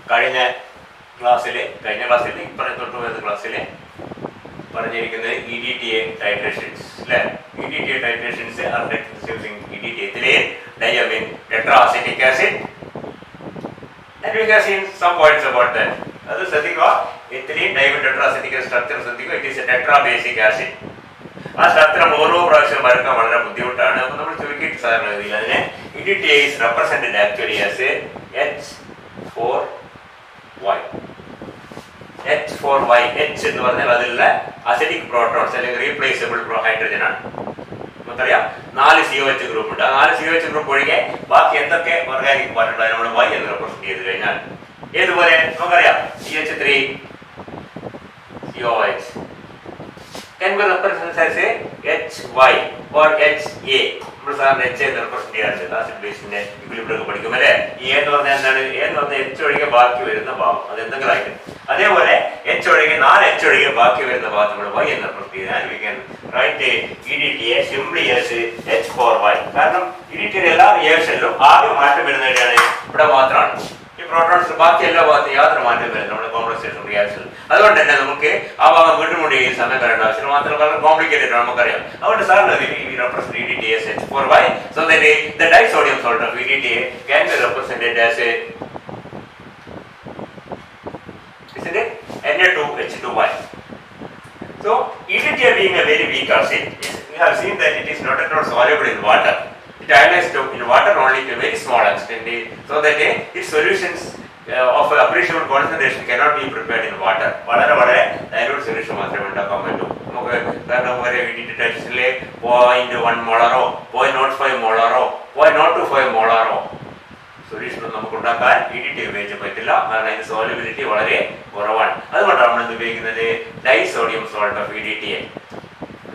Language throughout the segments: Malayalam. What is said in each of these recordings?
കഴിഞ്ഞ ക്ലാസ്സിൽ ഇപ്പറഞ്ഞ തൊട്ട് വരുന്ന ക്ലാസ്സിൽ പറഞ്ഞിരിക്കുന്നത് EDTA titrations അല്ലേ. EDTA titrations are using EDTA ethylene, diamine, tetraacetic acid, and we have seen some points about that. അത് ശ്രദ്ധിക്കുക, ethylene, diamine, tetraacetic സ്ട്രക്ചർ ശ്രദ്ധിക്കുക. It is a tetrabasic acid. ആ സ്ട്രക്ചർ ഓരോ പ്രാവശ്യം വരക്കാൻ വളരെ ബുദ്ധിമുട്ടാണ്. അപ്പോൾ നമ്മൾ ചുരുക്കിയിട്ട് സാധാരണ രീതിയിൽ അതിനെ EDTA is represented actually as a H4Y. H4Y, H എന്ന് പറഞ്ഞാൽ അതിലുള്ള അസിഡിക് പ്രോട്ടോൺസ് അല്ലെങ്കിൽ റീപ്ലേസബിൾ ഹൈഡ്രജൻ ആണ്. നമുക്കറിയാം 4 COH ഗ്രൂപ്പ് ഉണ്ട്. ആ 4 COH ഗ്രൂപ്പ് ഒഴികെ ബാക്കി എന്തൊക്കെ ഓർഗാനിക് പാർട്ടുണ്ട് നമ്മൾ Y എന്ന് റെപ്രസെന്റ് ചെയ്ത് കഴിഞ്ഞാൽ ഏതുപോലെ നമുക്കറിയാം CH3COH can be represented as a HY or HA. നമ്മൾ സാറിന് H എന്ന് റെപ്രസെന്റ് ചെയ്യാറുണ്ട് ആസിഡ് ബേസിന്റെ ഇക്വിലിബ്രിയം പഠിക്കും അല്ലേ. ഈ A എന്ന് പറഞ്ഞാൽ എന്താണ്? A എന്ന് പറഞ്ഞാൽ H ഒഴികെ ബാക്കി വരുന്ന ഭാഗം, അത് എന്തെങ്കിലും ആയിട്ട്. അതേപോലെ H ഒഴികെ 4 H ഒഴികെ ബാക്കി വരുന്ന ഭാഗത്ത് നമ്മൾ Y എന്ന് റെപ്രസെന്റ് ചെയ്താൽ we can write EDTA simply as H4Y. കാരണം EDTA എല്ലാ റിയാക്ഷനിലും ആകെ മാറ്റം വരുന്നതാണ് ഇവിടെ മാത്രമാണ്. ഈ പ്രോട്ടോൺസ് ബാക്കി എല്ലാ ഭാഗത്തും യാതൊരു മാറ്റം വരുന്നത് നമ്മുടെ കോംപ്ലക്സേഷൻ റിയാക്ഷൻ. അതുകൊണ്ട് തന്നെ നമുക്ക് ആ ഭാഗം വീണ്ടും കൂടി സമയം കളയേണ്ട ആവശ്യം മാത്രം വളരെ കോംപ്ലിക്കേറ്റഡ് നമുക്കറിയാം. അതുകൊണ്ട് സാറിന് EDTA as H4Y so that the disodium salt of EDTA can be represented as a Na2H2Y. So EDTA being a very weak acid, we have seen that it is not at all soluble in water. It ionizes in water only to a very small extent, so that its solutions of appreciable concentration cannot be prepared in water. വളരെ dilute solution മാത്രമേ ഉണ്ടാക്കാൻ പറ്റൂ. നമുക്ക് കാരണം EDTA 0.1 മോളാറോ 0.05 മോളാറോ 0.025 മോളാറോ സൊല്യൂഷൻ നമുക്ക് ഉണ്ടാക്കാൻ EDTA ഉപയോഗിച്ച് പറ്റില്ല. കാരണം ഇതിന്റെ സോളിബിലിറ്റി വളരെ കുറവാണ്. അതുകൊണ്ടാണ് നമ്മൾ ഇത് ഉപയോഗിക്കുന്നത് disodium salt of EDTA.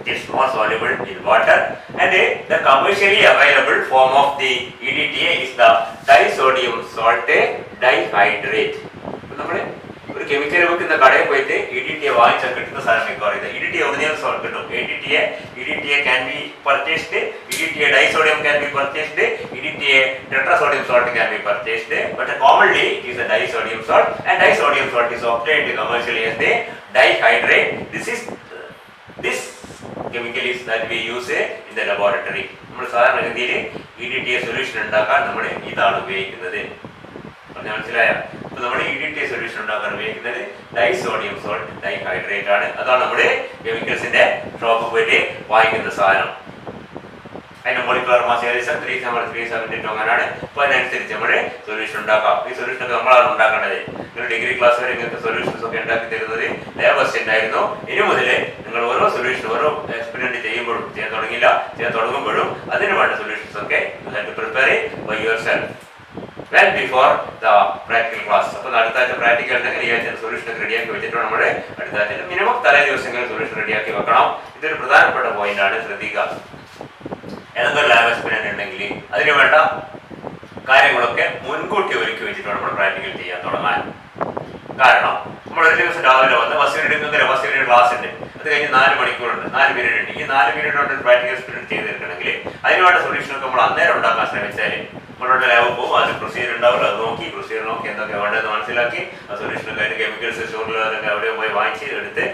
It is more soluble in water, and the commercially available form of the EDTA is the disodium salt dihydrate. നമ്മൾ ഒരു കെമിക്കൽ വെക്കുന്ന കടയിൽ പോയിട്ട് EDTA വാങ്ങിച്ചാൽ കിട്ടുന്ന സാധനം മിക്കവാറും EDTA ഒറിജിനൽ സോൾട്ട് കിട്ടും. EDTA can be purchased, EDTA disodium can be purchased, EDTA tetrasodium salt can be purchased, but commonly it is a disodium salt, and disodium salt is obtained commercially as the dihydrate. This chemical is that we use in the laboratory. നമ്മൾ സാധാരണ രീതിയിൽ EDTA സൊല്യൂഷൻ ഉണ്ടാക്കാൻ നമ്മൾ ഇതാണ് ഉപയോഗിക്കുന്നത്. മനസ്സിലായോ? അപ്പോൾ നമ്മൾ EDTA സൊല്യൂഷൻ ഉണ്ടാക്കാൻ ഉപയോഗിക്കുന്നത് ഡൈസോഡിയം സോൾട്ട് ഡൈഹൈഡ്രേറ്റ് ആണ്. അതാണ് നമ്മുടെ കെമിക്കൽസിന്റെ ഷോപ്പിൽ പോയിട്ട് വാങ്ങിക്കുന്ന സാധനം. അതിന്റെ മോളിക്കുലർ മാസ് ഏകദേശം 372 അങ്ങനെയാണ്. അപ്പോൾ അതിനനുസരിച്ച് നമ്മൾ സൊല്യൂഷൻ ഉണ്ടാക്കാം. ഈ സൊല്യൂഷൻ ഒക്കെ നമ്മളാണ് ഉണ്ടാക്കേണ്ടത്. നിങ്ങൾ ഡിഗ്രി ക്ലാസ് വരെ ഇങ്ങനത്തെ സൊല്യൂഷൻസ് ഒക്കെ ഉണ്ടാക്കി തരുന്നത് ലേബേഴ്സ് ഉണ്ടായിരുന്നു. ഇനി മുതൽ നിങ്ങൾ ഓരോ സൊല്യൂഷൻ ഓരോ എക്സ്പെരിമെന്റ് ചെയ്യുമ്പോഴും ചെയ്യാൻ തുടങ്ങുമ്പോഴും അതിന് വേണ്ട സൊല്യൂഷൻസ് ഒക്കെ prepare by yourself well before the practical class. അപ്പോൾ അടുത്ത ആഴ്ച പ്രാക്ടിക്കൽ ഉണ്ടെങ്കിൽ ഈ ആഴ്ച സൊല്യൂഷൻ ഒക്കെ റെഡിയാക്കി വെച്ചിട്ട് നമ്മൾ അടുത്ത ആഴ്ച മിനിമം തലേ ദിവസങ്ങളിൽ സൊല്യൂഷൻ റെഡിയാക്കി വെക്കണം. ഇതൊരു പ്രധാനപ്പെട്ട പോയിന്റ് ആണ്, ശ്രദ്ധിക്കുക. ഏതെങ്കിലും ലാബ് എക്സ്പെരിമെന്റ് ഉണ്ടെങ്കിൽ അതിന് വേണ്ട കാര്യങ്ങളൊക്കെ മുൻകൂട്ടി ഒരുക്കി വെച്ചിട്ട് നമ്മൾ പ്രാക്ടിക്കൽ ചെയ്യാൻ തുടങ്ങാൻ. കാരണം നമ്മൾ ഒരു ദിവസം രാവിലെ വന്ന് ഫസ്റ്റ് പീരീഡ് ക്ലാസ് ഉണ്ട്, അത് കഴിഞ്ഞ് 4 മണിക്കൂറുണ്ട്, 4 പീരീഡ് ഉണ്ട്. ഈ 4 പീരീഡ് കൊണ്ട് പ്രാക്ടിക്കൽ എക്സ്പെരിമെന്റ് ചെയ്തെടുക്കണമെങ്കിൽ അതിനുവേണ്ട സൊല്യൂഷനൊക്കെ നമ്മൾ അന്നേരം ഉണ്ടാക്കാൻ ശ്രമിച്ചാൽ നമ്മളുടെ ലാബ് പോകും. അത് പ്രൊസീജിയർ ഉണ്ടാവില്ല. അത് പ്രൊസീജിയർ നോക്കി എന്തൊക്കെ വേണ്ടതെന്ന് മനസ്സിലാക്കി ആ സൊല്യൂഷനൊക്കെ അതിന് കെമിക്കൽസ് സ്റ്റോറിൽ അതൊക്കെ അവിടെ പോയി വാങ്ങിച്ച് എടുത്ത്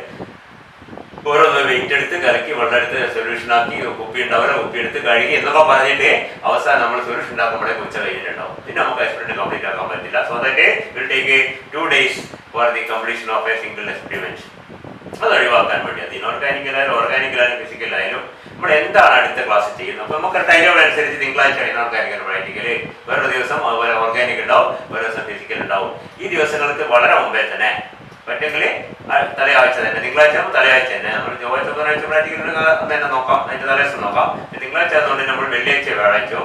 ഓരോന്ന് വെയിറ്റ് എടുത്ത് കലക്കി വെള്ളം എടുത്ത് സൊല്യൂഷൻ ആക്കി കുപ്പി ഉണ്ടാവില്ല, കുപ്പി എടുത്ത് കഴുകി എന്നൊക്കെ പറഞ്ഞിട്ട് അവസാനം നമ്മൾ സൊല്യൂഷൻ ഉണ്ടാക്കുമ്പോഴേക്ക് ഉച്ച കഴിഞ്ഞിട്ടുണ്ടാവും. പിന്നെ നമുക്ക് എക്സ്പെരിമെന്റ് കംപ്ലീറ്റ് ആക്കാൻ പറ്റില്ല. So that will take 2 days for the completion of A single experiment. അത് ഒഴിവാക്കാൻ വേണ്ടി അത് ഇനോർഗാനിക്കലായാലും ഫിസിക്കലായാലും നമ്മൾ എന്താണ് അടുത്ത ക്ലാസ് ചെയ്യുന്നത്. അപ്പോൾ നമുക്ക് ടൈം അനുസരിച്ച് തിങ്കളാഴ്ച ഇനോർഗാനിക്കൽ പ്രാക്ടിക്കല്, വേറൊരു ദിവസം അതുപോലെ ഓർഗാനിക് ഉണ്ടാവും, വേറെ ദിവസം ഫിസിക്കൽ ഉണ്ടാവും. ഈ ദിവസങ്ങൾക്ക് വളരെ മുമ്പേ തന്നെ പറ്റുമെങ്കിൽ തലയാഴ്ച തന്നെ, തിങ്കളാഴ്ച ആകുമ്പോൾ തലയാഴ്ച തന്നെ നമ്മൾ ചൊവ്വാഴ്ച ബുധനാഴ്ച പ്രാക്ടിക്കൽ തന്നെ നോക്കാം, അതിന്റെ തലേദിവസം നോക്കാം. തിങ്കളാഴ്ച ആയതുകൊണ്ട് നമ്മൾ വെള്ളിയാഴ്ച വ്യാഴാഴ്ചയോ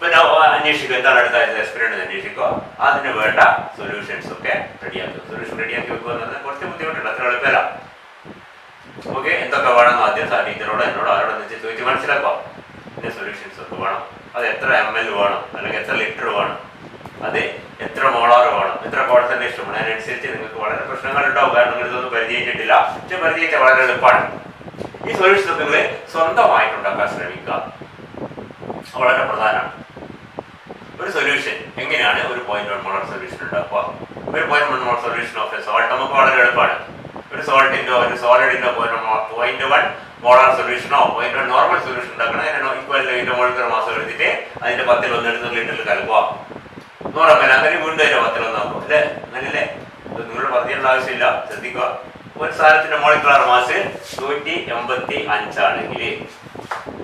പിന്നെ അന്വേഷിക്കുക, എന്താണ് അടുത്ത ആഴ്ച എക്സ്പെരിമെന്റ് അന്വേഷിക്കുക. അതിന് വേണ്ട സൊല്യൂഷൻസ് ഒക്കെ റെഡിയാക്കുക. സൊല്യൂഷൻ റെഡിയാക്കി വെക്കുക എന്ന് പറഞ്ഞാൽ കുറച്ച് ബുദ്ധിമുട്ടുണ്ട്, അത്ര എളുപ്പമല്ല. ഓക്കെ, എന്തൊക്കെ വേണമെന്ന് ആദ്യം ടീച്ചറോട് എന്നോട് ആരോടെന്ന് വെച്ച് ചോദിച്ച് മനസ്സിലാക്കാം. പിന്നെ സൊല്യൂഷൻസ് ഒക്കെ വേണം. അത് എത്ര ml വേണം, അല്ലെങ്കിൽ എത്ര ലിറ്റർ വേണം, അത് എത്ര മോളാർ വേണം, എത്ര കോൺസെൻട്രേഷൻ വേണം. അതിനനുസരിച്ച് നിങ്ങൾക്ക് വളരെ പ്രശ്നങ്ങൾ ഉണ്ടാവും. കാരണം നിങ്ങൾ ഇതൊന്നും പരിചയിച്ചിട്ടില്ല. പക്ഷെ പരിചയിച്ചാൽ വളരെ എളുപ്പമാണ്. ഈ സൊല്യൂഷൻ നിങ്ങൾ സ്വന്തമായിട്ടുണ്ടാക്കാൻ ശ്രമിക്കുക, വളരെ പ്രധാനമാണ്. ഒരു സൊല്യൂഷൻ എങ്ങനെയാണ് ഒരു 0.1 മോളാർ സൊല്യൂഷൻ ഉണ്ടാക്കുക? ഒരു 0.1 മോൾ സൊല്യൂഷൻ ഓഫ് എ സോൾട്ട് നമുക്ക് വളരെ എളുപ്പമാണ്. ഒരു സോൾട്ടിന്റെ ഒരു സോളിഡിന്റെ 0.1 മോളാർ സൊല്യൂഷനോ 0.1 നോർമൽ സൊല്യൂഷൻ ഉണ്ടാക്കണം. അതിനെ ഈക്വൽ മോളിക്കുലർ മാസ് എടുത്തിട്ട് അതിന്റെ 10 എടുത്ത് ലിറ്ററിൽ കലക്കുക. 100 ml അങ്ങനെ വീണ്ടും അതിന്റെ 10 ആക്കും അല്ലേ? അങ്ങനല്ലേ? നിങ്ങൾ പറഞ്ഞേണ്ട ആവശ്യമില്ല, ശ്രദ്ധിക്കുക. ഒരു സാധനത്തിന്റെ മോളിക്കുലർ മാസ് 185 ആണെങ്കിൽ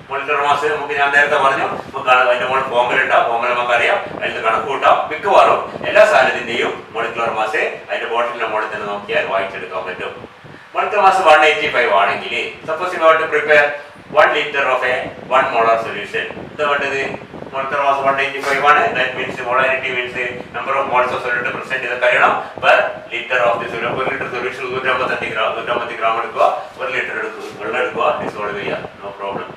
മോളിക്കുലർ മാസ് നമുക്ക് ഞാൻ നേരത്തെ പറഞ്ഞു നമുക്ക് അതിന്റെ മോളിൽ ഫോർമുല ഉണ്ടാവും. ഫോർമുല നമുക്കറിയാം, അതിൽ കണക്ക് കൂട്ടാം. മിക്കവാറും എല്ലാ സാധനത്തിന്റെയും മോളിക്കുലർ മാസ് അതിന്റെ ബോട്ടിലിന്റെ മോളിൽ തന്നെ നോക്കിയാൽ വായിച്ചെടുക്കാൻ പറ്റും. മോളിക്കുലർ മാസ് 185 ആണെങ്കിൽ suppose you have to prepare 1 liter of a 1 molar solution. എന്താ വേണ്ടത്? മോളിക്കുലർ മാസ് 185 ആണ്. That means molarity means number of moles of solute percent ഇതൊക്കെ അറിയണം. Per litre of the solution 1 litre solution 150 gram എടുക്കുക, 1 ലിറ്റർ വെള്ളം എടുക്കുക, ഡിസോൾവ് ചെയ്യുക, നോ പ്രോബ്ലം.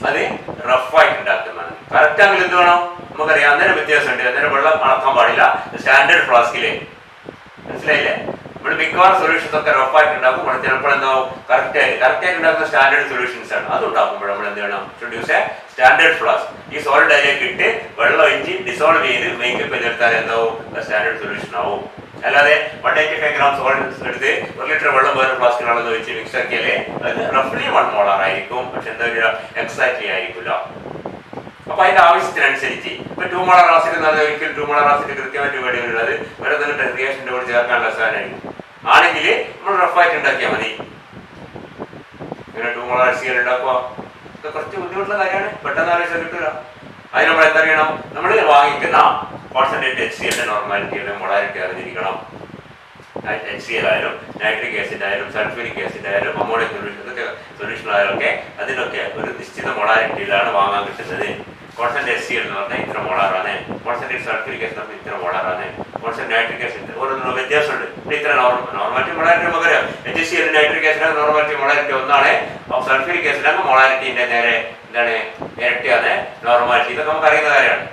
അത് റഫായിട്ട് ഉണ്ടാക്കുന്നതാണ്. കറക്റ്റ് ആണെങ്കിൽ എന്ത് വേണം നമുക്കറിയാം. അന്നേരം വ്യത്യാസമുണ്ട്. അന്നേരം വെള്ളം അളക്കാൻ പാടില്ല. സ്റ്റാൻഡേർഡ് ഫ്ലാസ്കിലെ മനസ്സിലായില്ലേ? നമ്മൾ മിക്കവാറും സൊല്യൂഷൻസ് ഒക്കെ റഫായിട്ട് ഉണ്ടാക്കും. നമ്മൾ ചിലപ്പോൾ എന്താവും കറക്റ്റ് ആയിട്ട് ഉണ്ടാക്കുന്ന സ്റ്റാൻഡേർഡ് സൊല്യൂഷൻസ് ആണ്. അത് ഉണ്ടാക്കുമ്പോൾ നമ്മൾ എന്ത് വേണം? Should use A standard flask. ഈ സോളിഡ് അതിലേക്ക് ഇട്ട് വെള്ളം ഒഴിച്ച് ഡിസോൾവ് ചെയ്ത് മേക്കപ്പ് ചെയ്തെടുത്താൽ എന്താവും? സ്റ്റാൻഡേർഡ് സൊല്യൂഷൻ ആവും. അല്ലാതെ 185 ഗ്രാം സോളിഡ് എടുത്ത് 1 ലിറ്റർ വെള്ളം വേറെ ഫ്ലാസ്കിലാണെന്ന് വെച്ച് മിക്സ് ആക്കിയാലേ അത് റഫ്ലി 1 മോളാർ ആയിരിക്കും. പക്ഷെ എന്താ എക്സാക്ട്ലി ആയിരിക്കില്ല. അപ്പൊ അതിന്റെ ആവശ്യത്തിനനുസരിച്ച് ഇപ്പൊ 2 മോളാർ ആസിഡ് എന്ന് പറഞ്ഞാൽ ഒരിക്കലും 2 മോളാർ ആസിഡ് കൃത്യമായിട്ട് വേണ്ടിയുള്ളത് വേറെ തന്നെ റിയാക്ഷന്റെ കൂടെ ചേർക്കാനുള്ള സാധനമായിരിക്കും. ആണെങ്കിൽ നമ്മൾ റഫായിട്ട് ഉണ്ടാക്കിയാൽ മതി. ഇങ്ങനെ 2 മോളാർ HCl ഉണ്ടാക്കുക കുറച്ച് ബുദ്ധിമുട്ടുള്ള കാര്യമാണ്. പെട്ടെന്ന് ആലോചിച്ചാൽ കിട്ടില്ല. അതിന് നമ്മൾ എന്തറിയണം? നമ്മൾ വാങ്ങിക്കുന്ന കോൺസെൻട്രേറ്റ് HCl നോർമാലിറ്റിയുടെ മൊളാരിറ്റി അറിഞ്ഞിരിക്കണം. HCl ആയാലും നൈട്രിക് ആസിഡ് ആയാലും സൾഫ്യൂരിക് ആസിഡ് ആയാലും അമോണിയം സൊല്യൂഷൻ ഇതൊക്കെ സൊല്യൂഷൻ ആയാലൊക്കെ അതിനൊക്കെ ഒരു നിശ്ചിത മൊളാരിറ്റിയിലാണ് വാങ്ങാൻ കിട്ടുന്നത്. കോൺസെൻട്രേറ്റ് HCl എന്ന് പറഞ്ഞാൽ ഇത്ര മോളാറാണ്, കോൺസെൻട്രേറ്റ് സൾഫ്യൂരിക് ആസിഡ് പറഞ്ഞാൽ ഇത്ര മോളാറാണ്, കോൺസെൻട്രേറ്റ് നൈട്രിക് ആസിഡ് ഓരോന്നും വ്യത്യാസമുണ്ട്. ഇത്ര നോർമാലിറ്റി മൊളാരിറ്റി നമുക്കറിയാം. HCl nitric acid normality molarity ഒന്നാണ്. സൾഫ്യൂരിക് ആസിഡ് മൊളാരിറ്റിന്റെ നേരെ എന്താണ് ഇരട്ടിയാണ് നോർമാലിറ്റി. ഇതൊക്കെ നമുക്ക് അറിയുന്ന കാര്യമാണ്.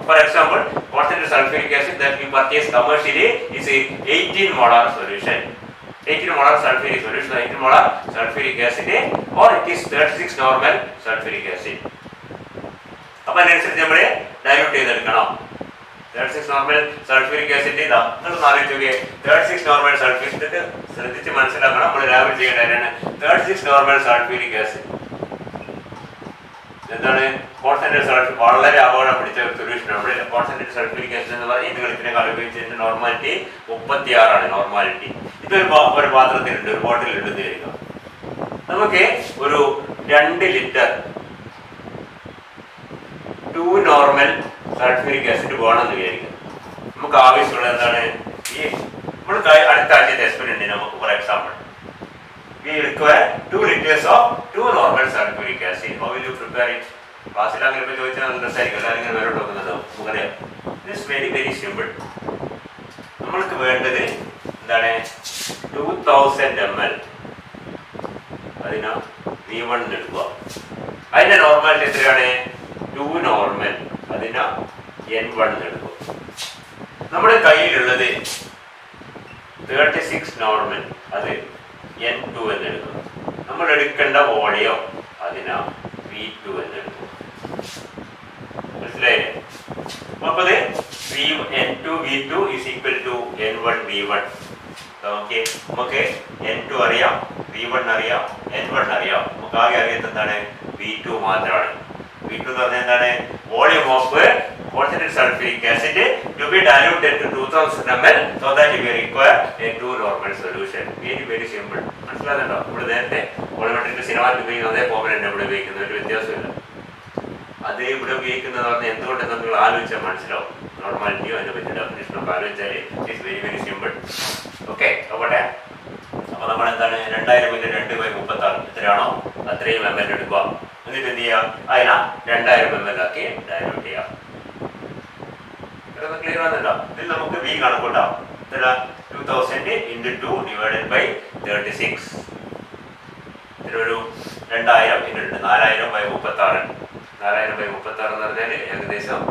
For example, concentrated sulfuric acid that we purchase commercially is a 18 molar solution. 18 molar sulfuric solution, 18 molar sulfuric acid, or it is 36 normal sulfuric acid. അപ്പോൾ അതിനനുസരിച്ച് നമ്മൾ ഡൈല്യൂട്ട് ചെയ്തെടുക്കണം. 36 നോർമൽ സൾഫ്യൂരിക് ആസിഡ് ഇതാ നിങ്ങൾ ആലോചിച്ചോക്കെ. 36 നോർമൽ സൾഫ്യൂരിക് ശ്രദ്ധിച്ച് മനസ്സിലാക്കണം. നമ്മൾ രാവിലെ ചെയ്യേണ്ടതാണ് 36 നോർമൽ സൾഫ്യൂരിക് ആസിഡ് എന്താണ്? കോൺസെൻട്രേറ്റ് സൾഫ്യൂരിക് വളരെ അപകടം പിടിച്ച ഒരു സൊല്യൂഷൻ. നമ്മുടെ കോൺസെൻട്രേറ്റ് സൾഫ്യൂരിക് ആസിഡ് എന്ന് പറഞ്ഞാൽ നിങ്ങൾ ഇതിനെ ഉപയോഗിച്ചതിന്റെ നോർമാലിറ്റി 36 ആണ് നോർമാലിറ്റി. ഇതൊരു പാത്രത്തിലുണ്ട്, ഒരു ബോട്ടിലുണ്ട് തരിക. നമുക്ക് ഒരു 2 ലിറ്റർ 2 നോർമൽ സൾഫ്യൂരിക് ആസിഡ് വേണമെന്ന് വിചാരിക്കുക. നമുക്ക് ആവശ്യമുള്ള എന്താണ്? ഈ നമ്മൾ അടുത്ത ആഴ്ചത്തെ എക്സ്പെരിമെന്റ് നമുക്ക് for example we require 2 liters of 2 normal sulfuric acid. How will you prepare it? ക്ലാസ്സിൽ അങ്ങനെ ഇപ്പോൾ ചോദിച്ചാൽ നല്ല രസമായിരിക്കും. എല്ലാവരും ഇങ്ങനെ വേറെ നോക്കുന്നത് നമുക്കറിയാം. It's very simple. നമ്മൾക്ക് വേണ്ടത് എന്താണ്? 2000 ml. അതിനാ V1 എടുക്കുക. അതിന്റെ നോർമാലിറ്റി എത്രയാണ്? 2 നോർമൽ. അതിനാ N1 എടുക്കുക. നമ്മുടെ കയ്യിലുള്ളത് 36 നോർമൽ. അത് N2 എന്നെടുക്കും. നമ്മൾ എടുക്കേണ്ട വോളിയം അതിനാ V2 എന്നെടുക്കും. മനസ്സിലായില്ലേ? അപ്പൊ N2 V2 is equal to N1 V1. നമുക്ക് N2 അറിയാം, V1 അറിയാം, N1 അറിയാം. നമുക്ക് ആകെ അറിയാത്ത എന്താണ്? V2 മാത്രമാണ്. V2 എന്ന് പറഞ്ഞാൽ എന്താണ്? Volume of concentrated sulfuric acid to be diluted to 2000 ml so that we require a 2 normal solution. Very simple. മനസ്സിലാകുന്നുണ്ടോ? ഇവിടെ നേരത്തെ വോളിയോമെട്രിക് സിനിമാറ്റിക് ഉപയോഗിക്കുന്ന അതേ ഫോർമുല തന്നെ ഇവിടെ ഉപയോഗിക്കുന്ന ഒരു വ്യത്യാസമില്ല. അതേ ഇവിടെ ഉപയോഗിക്കുന്നത് പറഞ്ഞാൽ എന്തുകൊണ്ടെന്ന് നിങ്ങൾ ആലോചിച്ചാൽ മനസ്സിലാവും. നോർമാലിറ്റിയോ അതിനെ പറ്റി ഡെഫിനേഷനൊക്കെ ആലോചിച്ചാൽ ഇറ്റ്സ് വെരി സിമ്പിൾ. ഓക്കെ, അവിടെ അപ്പൊ നമ്മൾ എന്താണ്? 2000 ml 2/36 എത്രയാണോ അത്രയും ml എടുക്കുക. എന്നിട്ട് എന്ത് ചെയ്യാം? അതിനാ 2000 ml ആക്കി ഡൈല്യൂട്ട് ചെയ്യാം. ക്ലിയർ ആകുന്നുണ്ടോ? ഇതിൽ നമുക്ക് V കണക്കൂട്ടാം. 2000 into 2 divided by 36. ഇതിലൊരു 2000 into 4000/36. 4000/36 എന്ന് പറഞ്ഞാൽ ഏകദേശം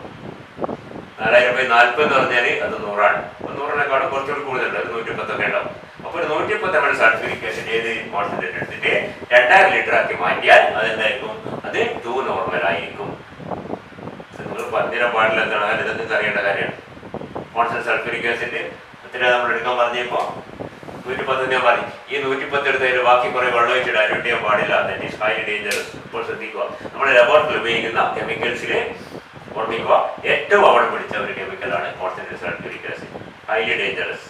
4000/40 എന്ന് പറഞ്ഞാൽ അത് 100 ആണ്. 100-നെക്കാളും കുറച്ചുകൂടി കൂടുതലുണ്ട്. അത് 110 ഒക്കെ ഉണ്ടാവും. അപ്പോൾ ഒരു 110 ml സൾഫ്യൂരിക് ആസിഡ് ഏത് കോൺസെൻട്രേറ്റ് എടുത്തിട്ട് 2000 ലിറ്റർ ആക്കി മാറ്റിയാൽ അതെന്തായിരിക്കും? അത് 2 നോർമൽ ആയിരിക്കും. നിങ്ങൾ പറഞ്ഞിരാൻ പാടില്ല എന്താണ്? ഇതൊക്കെ അറിയേണ്ട കാര്യമാണ്. കോൺസെൻട്രേറ്റ് സൾഫ്യൂരിക് ആസിഡ് എത്ര എത്ര നമ്മൾ എടുക്കാൻ പറഞ്ഞപ്പോൾ 110 ഞാൻ പറയും. ഈ 110 എടുത്തതിൽ ബാക്കി കുറെ വെള്ളം ഒഴിച്ച് ഡൈല്യൂട്ട് ചെയ്യാൻ പാടില്ല. That is highly dangerous. ഇപ്പോൾ ശ്രദ്ധിക്കുക, നമ്മുടെ ലബോറട്ടറിയിൽ ഉപയോഗിക്കുന്ന കെമിക്കൽസിൽ ഓർമ്മിക്കുക ഏറ്റവും അപകടം പിടിച്ച ഒരു കെമിക്കലാണ് concentrated sulphuric acid. Highly dangerous.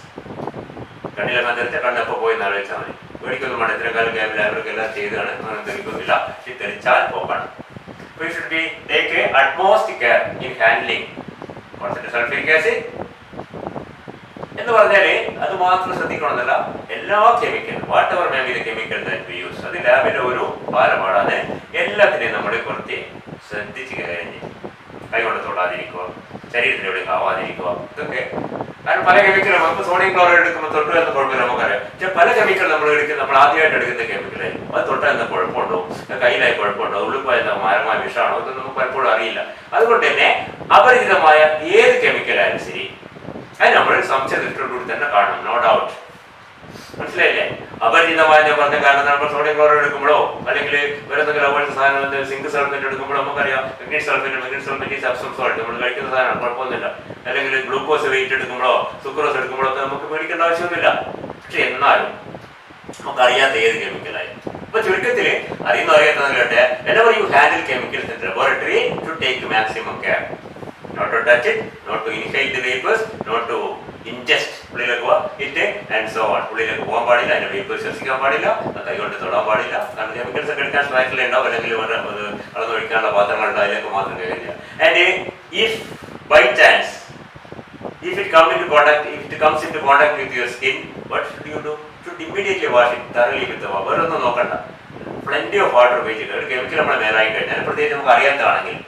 കണ്ണിലൊക്കെ തെറിച്ച കണ്ണപ്പോൾ പോയി ആലോചിച്ചാൽ മതി. പേടിക്കൊന്നും വേണ്ട. ഇത്തരം കാലം ലാബറൊക്കെ എല്ലാം ചെയ്തതാണ്. അങ്ങനെ തെറിക്കൊന്നുമില്ല. പക്ഷെ തെറിച്ചാൽ പോകണം. We should be take a utmost care in handling concentrated sulfuric acid. എന്ന് പറഞ്ഞാല് അത് മാത്രം ശ്രദ്ധിക്കണമെന്നല്ല, എല്ലാ chemical what ever may be the chemical that we use, അത് ലാബിന്റെ ഒരു ഭാരമാണ്. എല്ലാത്തിനെയും നമ്മൾ കുറച്ച് ശ്രദ്ധിച്ച് കഴിഞ്ഞ് കൈകൊണ്ട് തൊടാതിരിക്കുക, ശരീരത്തിലൂടെ ആവാതിരിക്കുക. ഇതൊക്കെ കാരണം പല കെമിക്കലും നമുക്ക് സോഡിയം ക്ലോറൈഡ് എടുക്കുമ്പോൾ തൊട്ട് എന്ന കുഴപ്പമില്ല നമുക്കറിയാം. പക്ഷെ പല കെമിക്കൽ നമ്മൾ ആദ്യമായിട്ട് എടുക്കുന്ന കെമിക്കലായി അത് തൊട്ട എന്ന കുഴപ്പമുണ്ടോ, കയ്യിലായി കുഴപ്പമുണ്ടോ, ഉള്ളിപ്പോയ മാരമായ വിഷമാണോ, ഇതൊന്നും നമുക്ക് പലപ്പോഴും അറിയില്ല. അതുകൊണ്ട് തന്നെ അപരിചിതമായ ഏത് കെമിക്കലായാലും ശരി അത് നമ്മൾ സംശയദൃഷ്ടിയോടുകൂടി തന്നെ കാണണം. No doubt. മനസ്സിലായില്ലേ? അപരിചിതമായ ഞാൻ പറഞ്ഞ കാരണം നമ്മൾ സോഡിയം ക്ലോറൈഡ് എടുക്കുമ്പോഴോ അല്ലെങ്കിൽ വേറെ എന്തെങ്കിലും അതുപോലത്തെ സാധനം സിങ്ക് സൾഫേറ്റ് എടുക്കുമ്പോഴോ നമുക്കറിയാം മെഗ്നീഷ്യസ് സൾഫേറ്റ് ഈസ് അബ്സോർബ് സോൾട്ട്, നമ്മൾ കഴിക്കുന്ന സാധനമാണ്, കുഴപ്പമൊന്നുമില്ല. അല്ലെങ്കിൽ ഗ്ലൂക്കോസ് വെയിറ്റ് എടുക്കുമ്പോഴോ സുക്രോസ് എടുക്കുമ്പോഴോ ഒക്കെ നമുക്ക് പേടിക്കേണ്ട ആവശ്യമൊന്നുമില്ല. പക്ഷെ എന്നാലും നമുക്കറിയാത്ത ഏത് കെമിക്കലായി. അപ്പൊ ചുരുക്കത്തില് അറിയുന്ന അറിയാത്തതിലോട്ടെ whenever you handle chemicals in laboratory to take maximum care, not to touch it, not to inhale the vapors, not to ingest ഉള്ളിലേക്ക് ഇറ്റ് ആൻഡ് സോ ഓൺ. ഉള്ളിലേക്ക് പോകാൻ പാടില്ല, അതിന്റെ വേപ്പേഴ്സ് ശ്വസിക്കാൻ പാടില്ല, കൈകൊണ്ട് തൊടാൻ പാടില്ല. കാരണം കെമിക്കൽസ് ഒക്കെ എടുക്കാൻ സ്ട്രൈക്കിൽ ഉണ്ടാവും, അല്ലെങ്കിൽ അളന്നൊഴിക്കാനുള്ള പാത്രങ്ങളുണ്ട്, അതിലേക്ക് മാത്രം കഴിയില്ല. And if by chance if it comes into contact with your skin, what should you do? Should immediately wash it thoroughly with the water. വേറൊന്നും നോക്കണ്ട, plenty of water ഉപയോഗിച്ചിട്ട്. ഒരു കെമിക്കൽ നമ്മളെ മേലായി കഴിഞ്ഞാൽ പ്രത്യേകിച്ച് നമുക്ക് അറിയാത്തതാണെങ്കിൽ,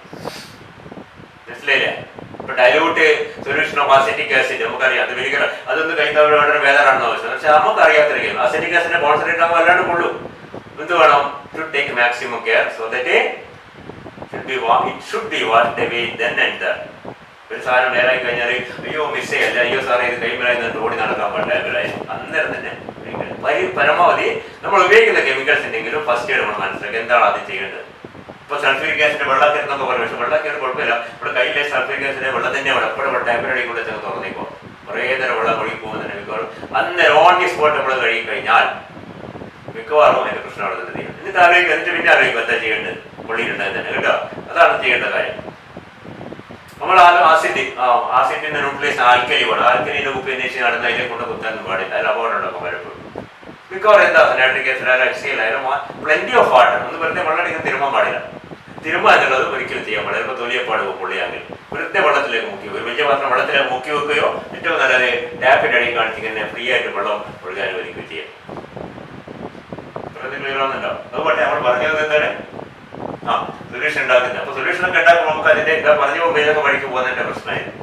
മനസ്സിലായില്ലേ? ഇപ്പൊ dilute solution of acetic acid നമുക്കറിയാം, അത് വിനിഗർ അതൊന്നും കഴിക്കാൻ വളരെ വേദനാണെന്ന് ആവശ്യം. പക്ഷെ നമുക്ക് അറിയാത്തൊരു കേസ് അസറ്റിക് ആസിഡിന്റെ കോൺസെൻട്രേറ്റ് ആകുമ്പോൾ അല്ലാണ്ട് കൊള്ളൂ. എന്ത് വേണം? should take maximum care so that it should be washed away then and there. ഒരു സാധനം നേരായി കഴിഞ്ഞാൽ അയ്യോ മിസ് ചെയ്യല്ല, അയ്യോ സാറേ ഇത് കൈമലായി ഓടി നടക്കാൻ പാടില്ല, അന്നേരം തന്നെ പരമാവധി നമ്മൾ ഉപയോഗിക്കുന്ന കെമിക്കൽസ് ഉണ്ടെങ്കിലും ഫസ്റ്റ് എയ്ഡ് നമ്മൾ മനസ്സിലാക്കി എന്താണ് ആദ്യം ചെയ്യേണ്ടത്. ഇപ്പൊ സൾഫ്യൂരിക് ആസിഡ് വെള്ളക്കരുന്നൊക്കെ പറയും, പക്ഷെ വെള്ളക്കരുത് കുഴപ്പമില്ല. ഇവിടെ കയ്യിലെ സൾഫ്യൂരിക് ആസിഡ് വെള്ളം തന്നെ എപ്പോഴും ടെമ്പററി കൂടെ ചെന്ന് തുറന്നേക്കോ, കുറേ നേരം വെള്ളം ഒഴുകി പോകുന്നതിന് മിക്കവാറും അന്നേരം ഓൺ ദി സ്പോട്ട് നമ്മൾ കഴുകി കഴിഞ്ഞാൽ മിക്കവാറും അതിന്റെ പ്രശ്നം അവിടെ തന്നെ ചെയ്യും. എന്നിട്ട് ആലോചിക്കുക, എന്നിട്ട് പിന്നെ ആലോചിക്കും എന്താ ചെയ്യേണ്ടത്, പൊള്ളിയിട്ടുണ്ടായി തന്നെ കേട്ടോ. അതാണ് ചെയ്യേണ്ട കാര്യം. നമ്മൾ ആസിഡിന്റെ ന്യൂട്രലൈസ് ആൽക്കലി വേണം. ആൽക്കലിന്റെ ഉപ്പേനേഷൻ നടന്ന് അതിനെ കൊണ്ട് കുത്താനൊന്നും പാടില്ല, അതിൽ അപകടം ഉണ്ടാക്കും പലപ്പോഴും. മിക്കവാറും എന്താ നൈട്രിക് ആസിഡ് ആയാലും HCl ആയാലും പ്ലെന്റി ഓഫ് വാട്ടർ. ഒന്ന് വെറുതെ വെള്ളം അടിക്കാൻ തിരുമാൻ പാടില്ല. തിരുമാൻ എന്നുള്ളത് ഒരിക്കലും ചെയ്യാൻ പാടില്ല. ചിലപ്പോൾ തൊലിയപ്പാട് പൊള്ളിയാങ്കിൽ വെറുതെ വെള്ളത്തിലേക്ക് മുക്കി ഒരു വലിയ പാത്രം വെള്ളത്തിലേക്ക് മുക്കി വെക്കുകയോ ഏറ്റവും നല്ലത് ടാപ്പിന്റെ അടിയിൽ കാണിച്ചിങ്ങനെ ഫ്രീ ആയിട്ട് വെള്ളം ഒഴുകാൻ അനുവദിക്കുകയോ ചെയ്യാം. ക്ലിയർ ആവുന്നുണ്ടോ? അതുപോലെ നമ്മൾ പറഞ്ഞത് എന്താണ് സൊല്യൂഷൻ ഉണ്ടാക്കുന്നത്. അപ്പൊ സൊല്യൂഷൻ ഒക്കെ ഉണ്ടാക്കുമ്പോൾ നമുക്ക് അതിന്റെ പറഞ്ഞു പോകുമ്പോൾ ഏതൊക്കെ വഴിക്ക് പോകുന്നതിന്റെ പ്രശ്നമായിരുന്നു.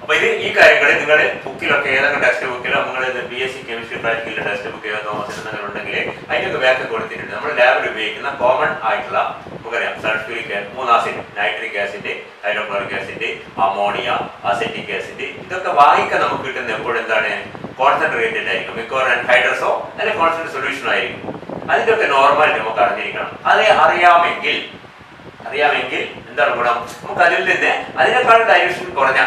അപ്പൊ ഈ കാര്യങ്ങളിൽ നിങ്ങൾ ബുക്കിലൊക്കെ ഏതൊക്കെ ടെക്സ്റ്റ് ബുക്കിലോ നിങ്ങൾ BSc കെമിസ്ട്രി പ്രാക്ടിക്കലിന്റെ ടെക്സ്റ്റ് ബുക്ക് ഏതോ തോമസിന് ഉണ്ടെങ്കിൽ അതിനൊക്കെ ബാക്ക് കൊടുത്തിട്ടുണ്ട്. നമ്മൾ ലാബിൽ ഉപയോഗിക്കുന്ന കോമൺ ആയിട്ടുള്ള നമുക്കറിയാം sulphuric 3 acid, nitric acid, hydrochloric acid, ammonia, acetic acid, ഇതൊക്കെ വായിക്കാൻ നമുക്ക് കിട്ടുന്ന എപ്പോഴും എന്താണ് കോൺസെൻട്രേറ്റഡ് ആയിരിക്കും. മിക്കവാറും ഹൈഡ്രസോ അല്ലെങ്കിൽ കോൺസെൻട്രേറ്റ് സൊല്യൂഷനോ ആയിരിക്കും. അതിൻ്റെയൊക്കെ നോർമാലിറ്റി നമുക്ക് അറിഞ്ഞിരിക്കണം. അത് അറിയാമെങ്കിൽ എന്താണ് ഗുണം? നമുക്ക് അതിൽ നിന്ന് അതിനേക്കാൾ ഡൈല്യൂഷൻ കുറഞ്ഞ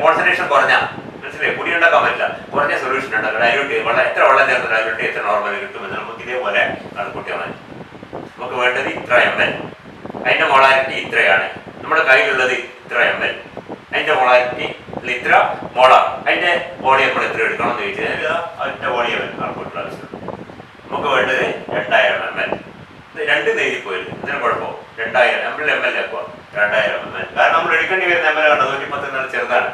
കോൺസെൻട്രേഷൻ കുറഞ്ഞ മനസ്സിലായി പൊടി ഉണ്ടാക്കാൻ പറ്റില്ല, കുറഞ്ഞ സൊല്യൂഷൻ ഉണ്ടാക്കാം. ഡൈല്യൂട്ട് എത്ര വെള്ളം ചേർത്ത് ഡൈല്യൂട്ട് എത്ര നോർമൽ കിട്ടുമെന്ന് നമുക്ക് ഇതേപോലെ കണക്കൂട്ടിയാൽ മതി. നമുക്ക് വേണ്ടത് ഇത്ര ml, അതിന്റെ മോളാരിറ്റി ഇത്രയാണ്. നമ്മുടെ കയ്യിലുള്ളത് ഇത്ര ml, അതിന്റെ മോളാരിറ്റി ഇത്ര മോളാർ, അതിന്റെ വോളിയം നമ്മൾ എത്ര എടുക്കണം എന്ന് ചോദിച്ചാൽ അതിന്റെ വോളിയം കണക്കൂട്ടുള്ള ആവശ്യം. നമുക്ക് വേണ്ടത് 2000 ml. രണ്ട് നേരി പോയിരുന്നു, ഇതിന് കുഴപ്പമോ 2000 ml ആക്കുക 2000 ml. കാരണം നമ്മൾ എടുക്കേണ്ടി വരുന്ന ml ആണ് 110 ചെറുതാണ്.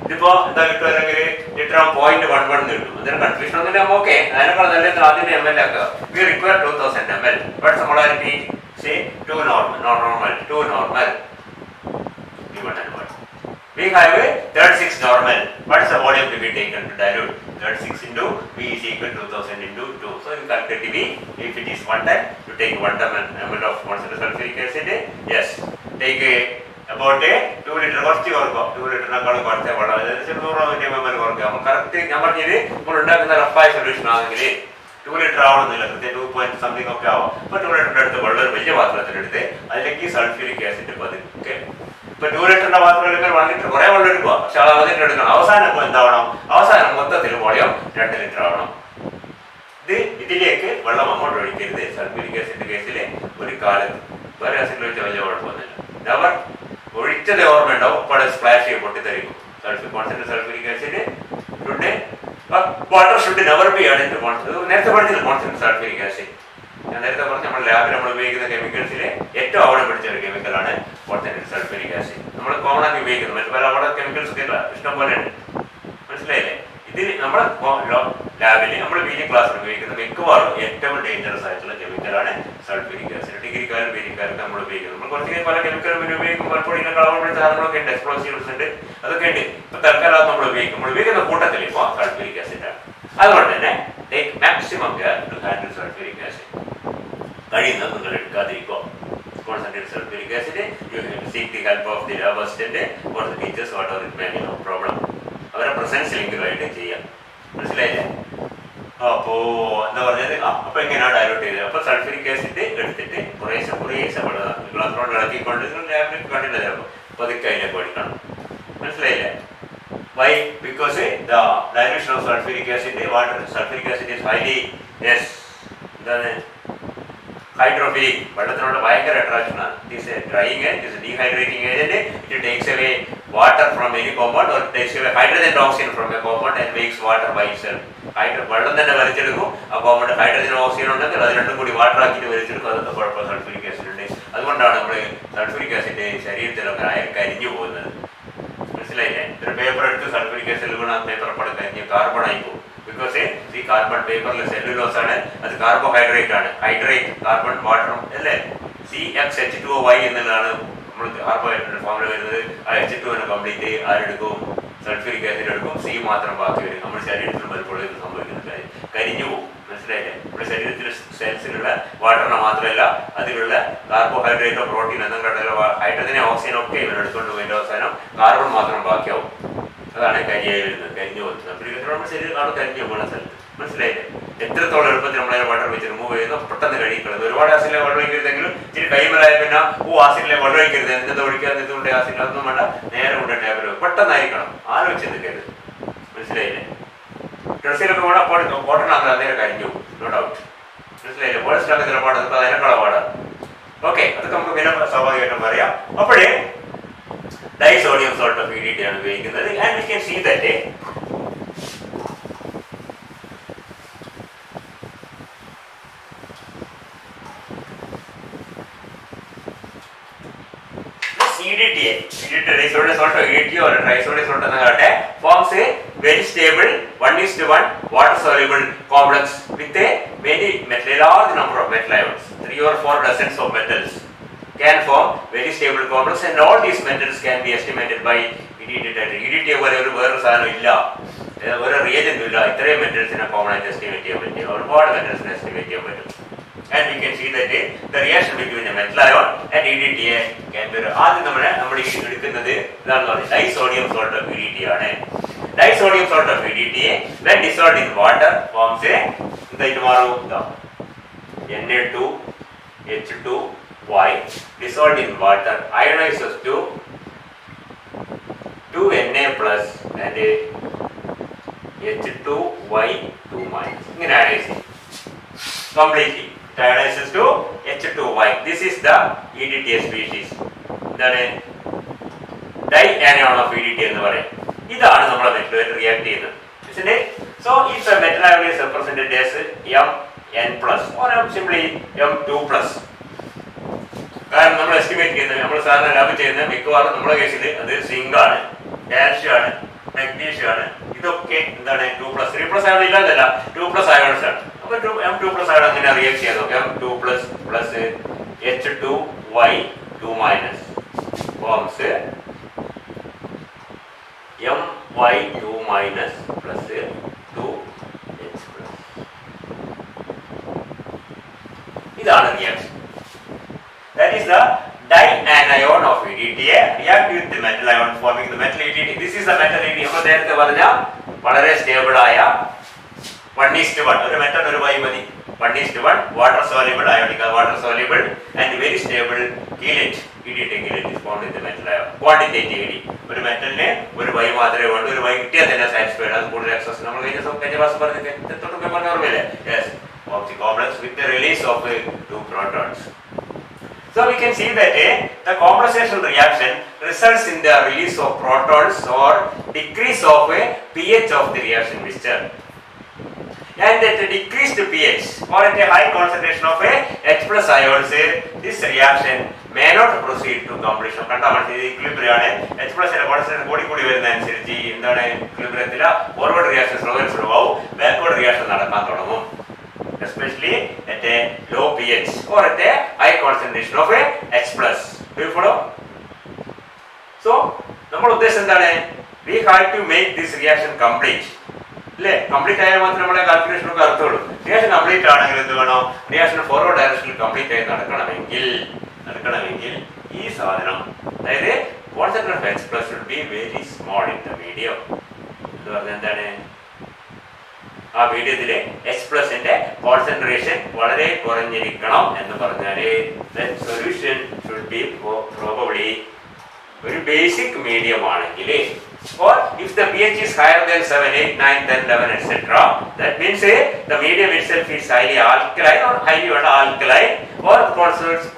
ഇതിപ്പോ എന്താ കിട്ടും, അല്ലെങ്കിൽ ലിറ്റർ 0.11 കിട്ടും. അതിന് കൺഫ്യൂഷൻ ഒന്നുമില്ല. ഓക്കെ, അതിനേക്കാൾ നല്ല ആദ്യം ml ആക്കുക. We require 2000 ml. But molarity say 2 normal. We have a 36 normal. What is the volume to be taken to dilute? 36 into V is equal to 2000 into 2. So you calculate V. If it is 1 time, you take 1 ml of concentrated sulfuric acid. Yes, take about a 2 liter കുറച്ച് കുറക്കുക. 2 ലിറ്ററിനേക്കാൾ കുറച്ച് വെള്ളം 100 ml കുറക്കുക. നമ്മൾ കറക്റ്റ് ഞാൻ പറഞ്ഞത് നമ്മൾ ഉണ്ടാക്കുന്ന റഫായ സൊല്യൂഷൻ ആണെങ്കിൽ 2 ലിറ്റർ ആവണമെന്നില്ല, കൃത്യം 2 പോയിന്റ് സംതിങ് ഒക്കെ ആവാം. അപ്പോൾ 2 ലിറ്ററിന്റെ അടുത്ത് വെള്ളം ഒരു വലിയ പാത്രത്തിലെടുത്ത് അതിലേക്ക് സൾഫ്യൂരിക് ആസിഡ് പതുക്കെ ഇപ്പൊ 2 ലിറ്ററിന്റെ പാത്രം എടുക്കാൻ 1 ലിറ്റർ കുറെ വെള്ളം എടുക്കുക, പക്ഷെ അത് 1 ലിറ്റർ എടുക്കണം. അവസാനം എന്താവണം? അവസാനം മൊത്തത്തിൽ വോളിയം 2 ലിറ്റർ ആവണം. ഇതിലേക്ക് വെള്ളം അങ്ങോട്ട് ഒഴിക്കരുത്. സൾഫ്യൂരിക് ആസിഡിന്റെ കേസിൽ ഒരു കാലത്ത് വേറെ ആസിഡിൽ ഒഴിച്ച വലിയ കുഴപ്പമൊന്നുമില്ല. നെവർ ഒഴിച്ചത് ഓർമ്മയുണ്ടാവും, അപ്പോൾ സ്പ്ലാഷ് ചെയ്യും, പൊട്ടിത്തെറിക്കും. Sulphuric acid water should never be added to നേരത്തെ പറഞ്ഞില്ല കോൺസെൻട്രേറ്റ് സൾഫ്യൂരിക് ആസിഡ്. ഞാൻ നേരത്തെ പറഞ്ഞ നമ്മുടെ ലാബിൽ നമ്മൾ ഉപയോഗിക്കുന്ന കെമിക്കൽസിൽ ഏറ്റവും അവിടെ പിടിച്ച ഒരു കെമിക്കലാണ് കോൺസെൻട്രേറ്റ് സൾഫ്യൂരിക് ആസിഡ്. നമ്മൾ കോമൺ ആക്കി ഉപയോഗിക്കുന്നത്, മറ്റു പല അവിടെ കെമിക്കൽസ് ഒക്കെ ഇഷ്ടം പോലെ ഉണ്ട്. മനസ്സിലായില്ലേ? ഇതിൽ നമ്മുടെ ലാബിൽ നമ്മൾ PG ക്ലാസ്സിൽ ഉപയോഗിക്കുന്ന മിക്കവാറും ഏറ്റവും ഡേഞ്ചറസ് ആയിട്ടുള്ള കെമിക്കലാണ് സൾഫ്യൂരിക് ആസിഡ്. ഡിഗ്രിക്കാരും PGക്കാരും നമ്മൾ ഉപയോഗിക്കുന്നത്. നമ്മൾ കുറച്ച് പല കെമിക്കലും ഉപയോഗിക്കുമ്പോൾ പലപ്പോഴും ഇതിനെ കളർ പിടിച്ച സാധനങ്ങളൊക്കെ ഉണ്ട്, എക്സ്പ്ലോസീവ്സ് ഉണ്ട്, അതൊക്കെ ഉണ്ട്. ഇപ്പൊ തൽക്കാലം നമ്മൾ ഉപയോഗിക്കുന്ന കൂട്ടത്തിൽ ഇപ്പോൾ സൾഫ്യൂരിക് ആസിഡ് ആണ്. അതുകൊണ്ട് തന്നെ take maximum care to handle sulphuric acid. കഴിയുന്നത് നിങ്ങൾ എടുക്കാതിരിക്കുക. Concentrated sulfuric acid, you seek the help of the lab assistant or the teachers, whatever it may be, no problem. അവരെ പ്രസൻസ് ലിങ്കുമായിട്ട് ചെയ്യാം. മനസ്സിലായില്ലേ? അപ്പോ എന്താ പറഞ്ഞത്? അപ്പൊ എങ്ങനെയാണ് ഡയലൂട്ട് ചെയ്തത്? അപ്പൊ സൾഫ്യൂരിക് ആസിഡ് എടുത്തിട്ട് കുറേശ്ശെ ഗ്ലാസിനോട് ഇളക്കിക്കൊണ്ട് ലാബിൽ കണ്ടില്ല, ചിലപ്പോൾ പതുക്കെ അതിനെ പഠിക്കണം. മനസ്സിലായില്ലേ? Why? Because the dilution of sulphuric acid water, sulphuric acid is highly എന്താണ് ഹൈഡ്രോഫിലിക്, വെള്ളത്തിനോട് ഭയങ്കര അട്രാക്ഷനാണ്. It is a drying agent, it is dehydrating agent. It takes away water from any compound or takes away hydrogen and oxygen from a compound and makes water by itself. വെള്ളം തന്നെ വലിച്ചെടുക്കും. ആ കോമ്പൗണ്ട് ഹൈഡ്രജൻ ഓക്സിജൻ ഉണ്ടെങ്കിൽ അത് രണ്ടും കൂടി വാട്ടർ ആക്കിയിട്ട് വലിച്ചെടുക്കും. അതൊക്കെ കുഴപ്പം സൾഫ്യൂരിക് ആസിഡ് ഉണ്ട്. അതുകൊണ്ടാണ് നമ്മൾ സൾഫ്യൂരിക് ആസിഡ് ശരീരത്തിലൊക്കെ കരിഞ്ഞു പോകുന്നത്. മനസ്സിലായില്ലേ? ഒരു പേപ്പർ എടുത്ത് സൾഫ്യൂരിക് ആസിഡ് വീണ പേപ്പർ പടം കരിഞ്ഞ് കാർബൺ ആയി പോകും. ബിക്കോസ് ഈ കാർബൺ പേപ്പറിൽ സെല്ലുലോസ് ആണ്, അത് കാർബോഹൈഡ്രേറ്റ് ആണ്. ഹൈഡ്രേറ്റ് കാർബൺ വാട്ടറും അല്ലേ, CxH2O എന്നുള്ളതാണ് നമ്മൾ കാർബോഹൈഡ്രേറ്റ് ഫോമിൽ വരുന്നത്. ആ H2 കംപ്ലീറ്റ് ആരെടുക്കും? സൾഫ്യൂരിക് ആസിഡ് എടുക്കും. C മാത്രം ബാക്കി വരും. നമ്മുടെ ശരീരത്തിൽ പലപ്പോഴും ഇത് സംഭവിക്കുന്നത് കരിഞ്ഞു പോകും. മനസ്സിലായില്ലേ? നമ്മുടെ ശരീരത്തിലെ സെൽസിലുള്ള വാട്ടറിനെ മാത്രമല്ല അതിലുള്ള കാർബോഹൈഡ്രേറ്റോ പ്രോട്ടീൻ എന്തെങ്കിലും ഹൈഡ്രജനെ ഓക്സിജനും ഒക്കെ ഇവരെടുത്തുകൊണ്ട് പോയിട്ട് അവസാനം കാർബൺ മാത്രം ബാക്കിയാവും. അതാണ് കരിയായി വരുന്നത്, കരിഞ്ഞു പോകുന്നത്. നമ്മുടെ ശരീരം ആണ് കരിഞ്ഞു പോകുന്ന സ്ഥലത്ത്. മനസ്സിലായില്ലേ? എത്രത്തോളം എളുപ്പത്തിൽ നമ്മളെ വാട്ടർ വെച്ച് റിമൂവ് ചെയ്യുന്നു, പെട്ടെന്ന് കഴിക്കുന്നത്. ഒരുപാട് ആസിഡിലെ വെള്ളം ഒഴിക്കരുതെങ്കിലും ഇച്ചിരി കൈമലായ പിന്നെ ആസിഡിലെ വെള്ളം ഒഴിക്കരുത്, എന്തെന്ന് ഒഴിക്കാൻ ഇതുകൊണ്ട് ആസിഡ് അതൊന്നും വേണ്ട, നേരെ കൊണ്ട് ടേബിൾ പെട്ടെന്നായിരിക്കണം, ആലോചിച്ച് നിൽക്കരുത്. മനസ്സിലായില്ലേ? ഡ്രസ്സിലൊക്കെ കൂടെ കോട്ടൺ ആക്കുക, നേരെ കരിഞ്ഞു, നോ ഡൗട്ട്. മനസ്സിലായില്ലേ? പോളിസ്റ്ററൊക്കെ ചിലപ്പോൾ അതൊക്കെ അതിനേക്കാള പാടാണ്. ഓക്കെ, അതൊക്കെ നമുക്ക് പിന്നെ സ്വാഭാവികമായിട്ടും പറയാം. അപ്പോഴേ ഡൈസോഡിയം സോൾട്ട് ഓഫ് EDT ആണ് ഉപയോഗിക്കുന്നത്. And we can see that disodium salt or EDT or trisodium salt forms a very stable 1:1 water soluble complex with a very large number of metal ions. 3 or 4 dozens of metals can form very stable complex, and all these metals can be estimated by EDT പോലെ ഒരു വേറൊരു സാധനം ഇല്ല, ഒരു റിയേജന്റ് ഇല്ല. ഇത്രയും മെറ്റൽസിനെ കോമൺ ആയിട്ട് എസ്റ്റിമേറ്റ് ചെയ്യാൻ പറ്റും, ഒരുപാട് മെറ്റൽസിനെ എസ്റ്റിമേറ്റ് ചെയ്യാൻ പറ്റും. And we can see that the reaction between a metal ion and EDT can be. ആദ്യം നമ്മൾ എടുക്കുന്നത് ഇതാണ് പറയുന്നത് ഡൈസോഡിയം സോൾട്ട് ഓഫ് EDT ആണ്. Disodium salt of EDT when dissolved in water forms a എന്തായിട്ട് മാറും? Na2H2Y dissolved in water ionizes to 2Na plus and H2Y2 minus. ഇങ്ങനെ അയനൈസ് completely. Ionizes to H2Y. This is the EDTA species. ഇതാണ് ഡൈആനിയോൺ ഓഫ് EDT എന്ന് പറയും. ഇതാണ് നമ്മുടെ മെറ്റലുമായിട്ട് റിയാക്ട് ചെയ്യുന്നത്. So if a metal ion is represented as Mn+ or simply M2+, കാരണം നമ്മൾ എസ്റ്റിമേറ്റ് ചെയ്യുന്നത്, നമ്മൾ സാധാരണ ലാബ് ചെയ്യുന്നത് മിക്കവാറും നമ്മുടെ കേസിൽ അത് സിങ്ക് ആണ്, കാൽഷ്യം ആണ്, മഗ്നീഷ്യം ആണ്. ഇതൊക്കെ എന്താണ് 2+, 3+ ആയോൺ ഇല്ലാതല്ല, 2+ അയോൺസ് ആണ്. M2+ ആണ് അങ്ങനെ റിയാക്ട് ചെയ്യാം. M2+ plus H2Y2 minus forms My2 minus plus 2H+. ഇതാണ് reaction. That is the dianion of EDTA react with the metal ion forming the metal EDT. This is the metal EDT. നമ്മൾ നേരത്തെ പറഞ്ഞ വളരെ സ്റ്റേബിൾ ആയ 1:1 ഒരു മെറ്റൽ ഒരു വൈ മതി. 1:1 water soluble ionic water soluble and very stable chelate. ഇടിയിട്ടെങ്കിൽ it is found in the metal ion. Quantitatively ഒരു മെറ്റലിന് ഒരു വൈ മാത്രമേ വേണ്ടൂ, ഒരു വൈ കിട്ടിയാൽ തന്നെ സാറ്റിസ്ഫൈഡ്. അത് കൂടുതൽ എക്സസ് നമ്മൾ കഴിഞ്ഞ ക്ലാസ് പറഞ്ഞ ഓർമ്മയില്ലേ? Yes, of the complex with the release of 2 protons. So we can see that the complexation reaction results in the release of protons or decrease of pH of the reaction mixture. And at a decreased pH or at a high concentration of H plus ions, this reaction may not proceed to completion. കണ്ടാൽ equilibrium ആണ്. H plus concentration കൂടി വരുന്നതനുസരിച്ച് എന്താണ് equilibrium ഫോർവേഡ് റിയാക്ഷൻ സ്ലോ ആവും, ബാക്ക്വേർഡ് റിയാക്ഷൻ നടക്കാൻ തുടങ്ങും. Especially at a low pH or at a high concentration of H plus. Do you follow? So, നമ്മുടെ ഉദ്ദേശം എന്താണ്? We have to make this reaction complete. അല്ലേ? കംപ്ലീറ്റ് ആയാൽ മാത്രമേ നമ്മുടെ കാൽക്കുലേഷൻ ഒക്കെ അർത്ഥമുള്ളൂ. റിയാക്ഷൻ കംപ്ലീറ്റ് ആണെങ്കിൽ എന്ത് വേണം? റിയാക്ഷൻ ഫോർവേഡ് ഡയറക്ഷനിൽ കംപ്ലീറ്റ് ആയി നടക്കണമെങ്കിൽ ഈ സാധനം, അതായത് concentration of H plus should be very small in the medium. എന്ന് പറഞ്ഞാൽ എന്താണ്? ആ മീഡിയത്തിലെ H പ്ലസിന്റെ കോൺസെൻട്രേഷൻ വളരെ കുറഞ്ഞിരിക്കണം എന്ന് പറഞ്ഞാൽ സൊല്യൂഷൻ ഷുഡ് ബി പ്രോബബ്ലി ഒരു ബേസിക് മീഡിയം ആണെങ്കിൽ, or if the pH is higher than 7, 8, 9, 10, 11, etc., that means the medium itself is highly alkaline or highly alkaline, or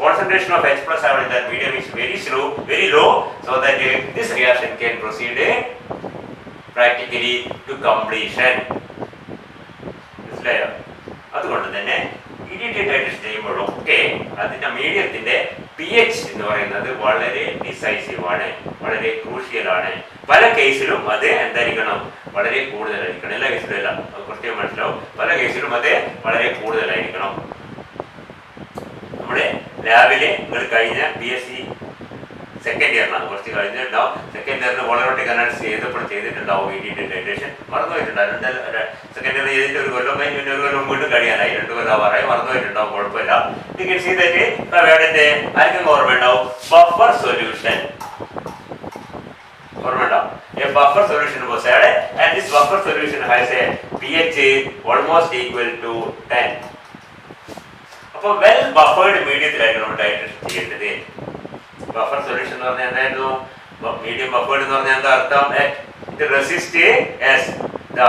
concentration of H plus in that medium is very low, so that this reaction can proceed practically to completion. അതുകൊണ്ട് തന്നെ ഇഡിറ്റേറ്റ് ചെയ്യുമ്പോഴൊക്കെ അതിന്റെ മീഡിയത്തിന്റെ pH എന്ന് പറയുന്നത് വളരെ ഡിസൈസീവ് ആണ്, വളരെ ക്രൂഷ്യൽ ആണ്. പല കേസിലും അത് എന്തായിരിക്കണം? വളരെ കൂടുതലായിരിക്കണം. എല്ലാ കേസിലും അല്ല, അത് കൃത്യം മനസ്സിലാവും. പല കേസിലും അത് വളരെ കൂടുതലായിരിക്കണം. നമ്മുടെ ലാബില് നിങ്ങൾ കഴിഞ്ഞ BSc സെക്കൻഡ് ഇയറിനാണ്, കുറച്ച് കഴിഞ്ഞിട്ടുണ്ടാവും. സെക്കൻഡ് ഇയറിന് വോളറോട്ടിക് അനാലിസിസ് ചെയ്തിട്ടുണ്ടാവും. ഇഡിറ്റേഷൻ മറന്നുപോയിട്ടുണ്ടാവും. സെക്കൻഡ് ഇയർ ചെയ്തിട്ട് ഒരു കൊല്ലം കഴിഞ്ഞ് പിന്നെ ഒരു കൊല്ലം വീണ്ടും കഴിയാനായി, 2 കൊല്ലം ആവാറായി, മറന്നുപോയിട്ടുണ്ടാവും. കുഴപ്പമില്ല. ആർക്കും ഓർമ്മ ഉണ്ടാവും? ബഫർ സൊല്യൂഷൻ ഓർമ്മ ഉണ്ടാവും. A buffer solution was added and this buffer solution has a pH almost equal to 10. അപ്പോൾ വെൽ ബഫേർഡ് മീഡിയത്തിലായിരുന്നു നമ്മൾ ടൈട്രേഷൻ ചെയ്യേണ്ടത്. ബഫർ സൊല്യൂഷൻ എന്ന് പറഞ്ഞാൽ എന്തായിരുന്നു? മീഡിയം ബഫേർഡ് എന്ന് പറഞ്ഞാൽ എന്താ അർത്ഥം? It resists the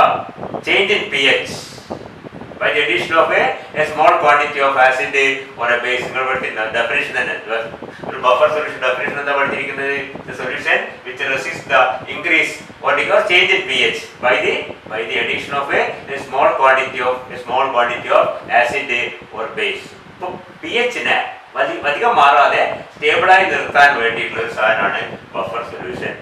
change in pH by the addition of a small quantity of acid or a base. നിങ്ങൾ പഠിക്കുന്ന ഡെഫിനിഷൻ തന്നെ ഒരു ബഫർ സൊല്യൂഷൻ ഡെഫിനിഷൻ എന്താ പഠിച്ചിരിക്കുന്നത്? The solution which resists the increase or change in pH by the addition of a small quantity of acid or base. അപ്പോൾ pH-നെ അധികം മാറാതെ സ്റ്റേബിളായി നിർത്താൻ വേണ്ടിയിട്ടുള്ള ഒരു സാധനമാണ് ബഫർ സൊല്യൂഷൻ.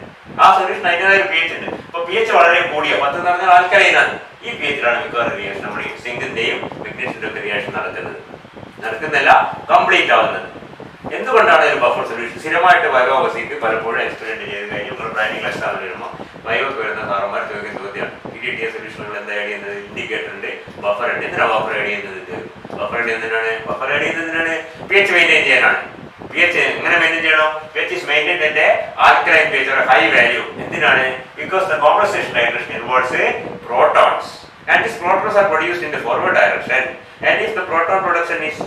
ആ സൊല്യൂഷൻ അതിൻ്റെതായ ഒരു pH ഉണ്ട്. ഇപ്പോൾ pH വളരെ കൂടിയ 10 എന്ന് പറഞ്ഞാൽ ആൽക്കലൈനാണ്. ഈ pH-ലാണ് മിക്കവാറും റിയാക്ഷൻ നമ്മൾ സിങ്കിന്റെയും മെഗ്നീഷ്യത്തിൻ്റെ ഒക്കെ റിയാക്ഷൻ നടക്കുന്നില്ല, കംപ്ലീറ്റ് ആവുന്നത്. എന്തുകൊണ്ടാണ് ഒരു ബഫർ സൊല്യൂഷൻ? സ്ഥിരമായിട്ട് ബയോസിക്ക് പലപ്പോഴും എക്സ്പെരിമെന്റ് ചെയ്ത് കഴിഞ്ഞ് നമ്മൾ പ്രാക്ടിക്കൽ എക്സാമിന് വരുമ്പോൾ ബയോക്ക് വരുന്ന സാറന്മാർ ചോദിക്കുന്ന ചോദ്യമാണ്, ഇഡിറ്റിയ സൊല്യൂഷനുകൾ എന്താ ആഡ് ചെയ്യുന്നത്? ഇൻഡിക്കേറ്റർ ഉണ്ട്, ബഫർ ഉണ്ട്. എന്തിനാണ് ബഫർ ആഡ് ചെയ്യുന്നത്? ബഫർ ആഡ് ചെയ്യുന്നതിനാണ് pH മെയിൻറ്റെയിൻ ചെയ്യാനാണ്. pH എങ്ങനെ മെയിൻറ്റെയിൻ ചെയ്യണം? pH is maintained at a alkaline pH or a high value. എന്തിനാണ്? Because the compensation titration involves protons and these protons are produced in the forward direction, and if the proton production is